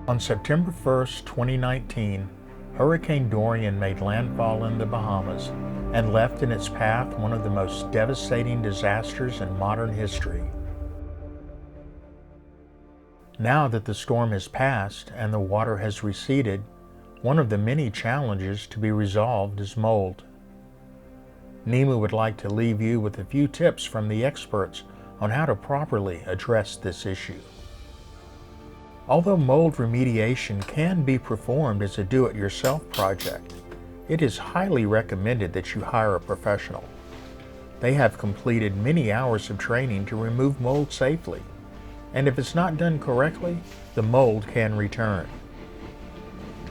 On September 1st, 2019, Hurricane Dorian made landfall in the Bahamas and left in its path one of the most devastating disasters in modern history. Now that the storm has passed and the water has receded, one of the many challenges to be resolved is mold. NEMA would like to leave you with a few tips from the experts on how to properly address this issue. Although mold remediation can be performed as a do-it-yourself project, it is highly recommended that you hire a professional. They have completed many hours of training to remove mold safely, and if it's not done correctly, the mold can return.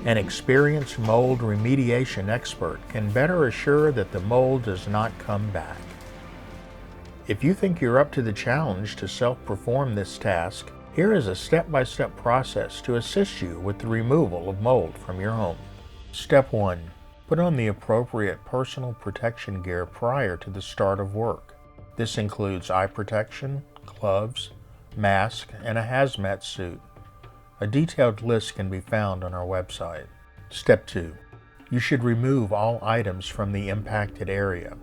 An experienced mold remediation expert can better assure that the mold does not come back. If you think you're up to the challenge to self-perform this task, here is a step-by-step process to assist you with the removal of mold from your home. Step 1. Put on the appropriate personal protection gear prior to the start of work. This includes eye protection, gloves, mask, and a hazmat suit. A detailed list can be found on our website. Step 2. You should remove all items from the impacted area.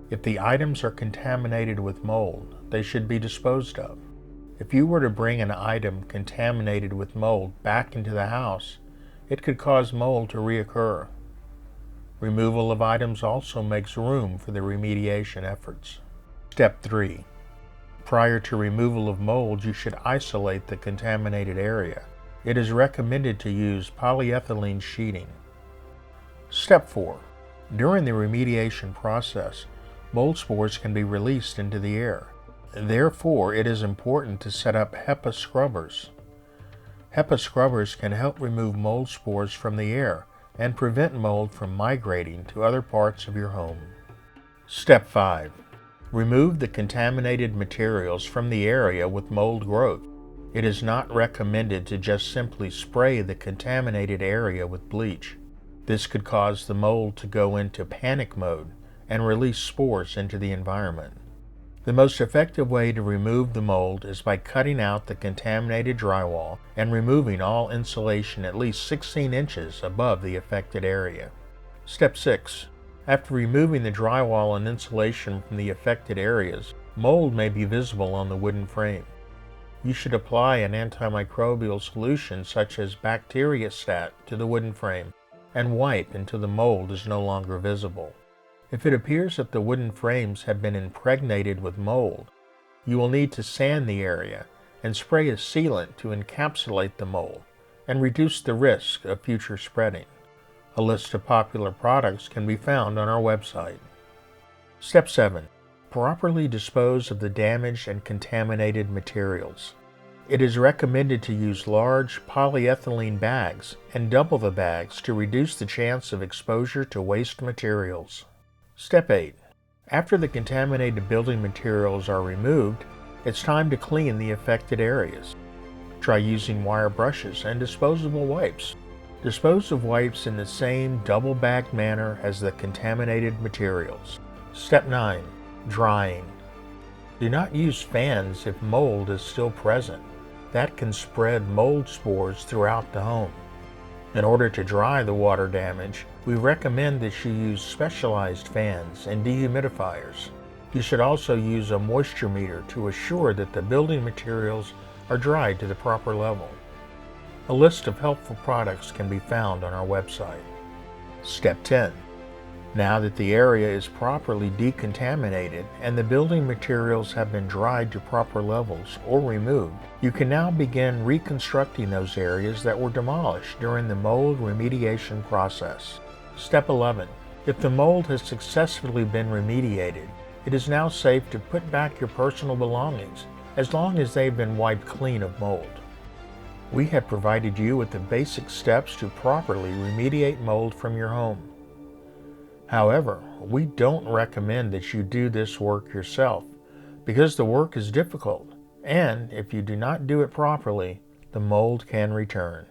If the items are contaminated with mold, they should be disposed of. If you were to bring an item contaminated with mold back into the house, it could cause mold to reoccur. Removal of items also makes room for the remediation efforts. Step 3. Prior to removal of mold, you should isolate the contaminated area. It is recommended to use polyethylene sheeting. Step 4. During the remediation process, mold spores can be released into the air. Therefore, it is important to set up HEPA scrubbers. HEPA scrubbers can help remove mold spores from the air and prevent mold from migrating to other parts of your home. Step 5. Remove the contaminated materials from the area with mold growth. It is not recommended to just simply spray the contaminated area with bleach. This could cause the mold to go into panic mode and release spores into the environment. The most effective way to remove the mold is by cutting out the contaminated drywall and removing all insulation at least 16 inches above the affected area. Step 6. After removing the drywall and insulation from the affected areas, mold may be visible on the wooden frame. You should apply an antimicrobial solution such as Bacteriostat to the wooden frame and wipe until the mold is no longer visible. If it appears that the wooden frames have been impregnated with mold, you will need to sand the area and spray a sealant to encapsulate the mold and reduce the risk of future spreading. A list of popular products can be found on our website. Step 7. Properly dispose of the damaged and contaminated materials. It is recommended to use large polyethylene bags and double the bags to reduce the chance of exposure to waste materials. Step 8. After the contaminated building materials are removed, it's time to clean the affected areas. Try using wire brushes and disposable wipes. Dispose of wipes in the same double-bagged manner as the contaminated materials. Step 9. Drying. Do not use fans if mold is still present. That can spread mold spores throughout the home. In order to dry the water damage, we recommend that you use specialized fans and dehumidifiers. You should also use a moisture meter to assure that the building materials are dried to the proper level. A list of helpful products can be found on our website. Step 10. Now that the area is properly decontaminated and the building materials have been dried to proper levels or removed, you can now begin reconstructing those areas that were demolished during the mold remediation process. Step 11. If the mold has successfully been remediated, it is now safe to put back your personal belongings as long as they've been wiped clean of mold. We have provided you with the basic steps to properly remediate mold from your home. However, we don't recommend that you do this work yourself because the work is difficult, and if you do not do it properly, the mold can return.